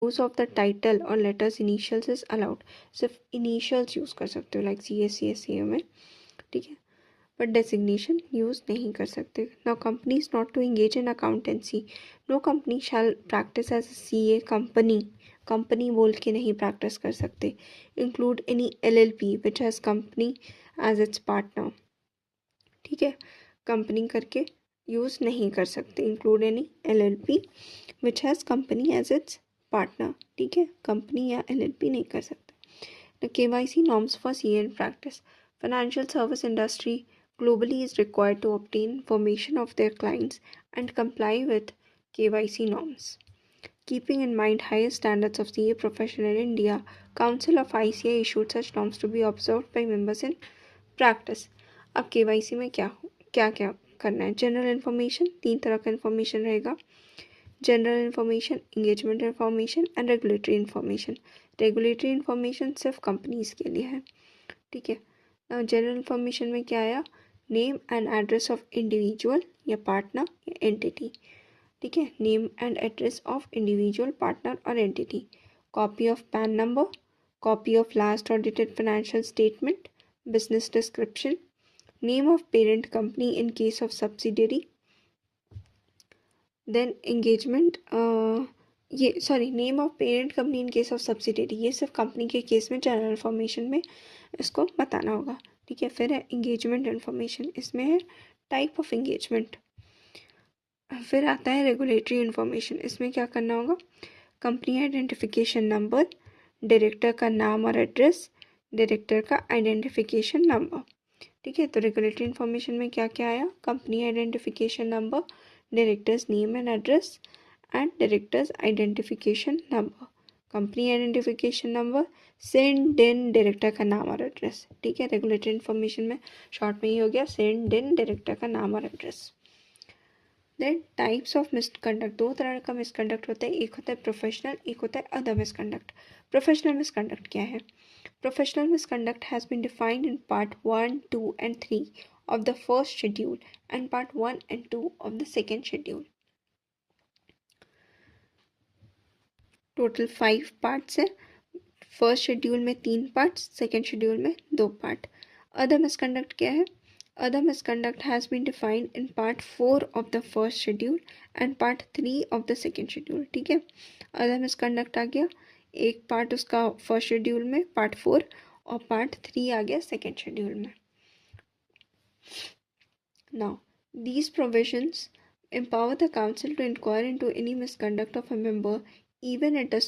Use of the title और letters initials is allowed, सिर्फ initials use कर सकते हो लाइक CA में, ठीक है, बट डेजिग्नेशन यूज नहीं कर सकते। Now company is not to engage in accountancy, no company shall practice as CA company, company बोल के नहीं प्रैक्टिस कर सकते। Include any LLP which has company as its partner, ठीक है, कंपनी करके यूज़ नहीं कर सकते। Include any LLP which has company as its partner, ठीक है, कंपनी या LLP नहीं कर सकते। KYC norms for CA in practice. Financial service industry globally is required to obtain information of their clients and comply with KYC norms. Keeping in mind higher standards of CA profession in India, Council of ICA issued such norms to be observed by members in practice. अब KYC में क्या क्या क्या करना है? General information, 3 तरह का information रहेगा। General information, engagement information and regulatory information. Regulatory information सिर्फ कंपनीज के लिए है, ठीक है। जनरल इन्फॉर्मेशन में क्या आया? Name and address of individual या पार्टनर या एंटिटी, ठीक है, name and address of individual, partner और entity. Copy of PAN number, copy of last audited financial statement, business description, name of parent company in case of subsidiary, then engagement, name of parent company in case of subsidiary, ये सिर्फ company के case में general information में इसको बताना होगा, ठीक है। फिर है एंगेजमेंट इन्फॉर्मेशन, इसमें है टाइप ऑफ एंगेजमेंट। फिर आता है रेगुलेटरी इन्फॉर्मेशन, इसमें क्या करना होगा? कंपनी आइडेंटिफिकेशन नंबर, डायरेक्टर का नाम और एड्रेस, डायरेक्टर का आइडेंटिफिकेशन नंबर, ठीक है। तो रेगुलेटरी इन्फॉर्मेशन में क्या क्या आया? Company identification number, directors name and address and directors identification number. Company identification number, send in director का नाम और एड्रेस, ठीक है। रेगुलेटरी इन्फॉर्मेशन में शॉर्ट में ही हो गया, सेंड इन डायरेक्टर का नाम और address. Then types of misconduct, 2 तरह का मिसकंडक्ट होता है, एक होता है प्रोफेशनल, एक होता है अदर मिसकंडक्ट। प्रोफेशनल मिसकंडक्ट क्या है? Professional misconduct has been defined in Part 1, 2, and 3 of the first schedule and Part 1 and 2 of the second schedule. Total 5 parts है। फर्स्ट शेड्यूल में 3 पार्ट्स, सेकेंड शेड्यूल में 2 part. Other misconduct क्या है? Other misconduct has been defined in Part 4 of the first schedule and Part 3 of the second schedule, ठीक है। Other misconduct आ गया, एक part उसका फर्स्ट शेड्यूल में, Part 4, और Part 3 आ गया सेकेंड शेड्यूल में। Now, these provisions empower the council to inquire into any misconduct of a member, even it does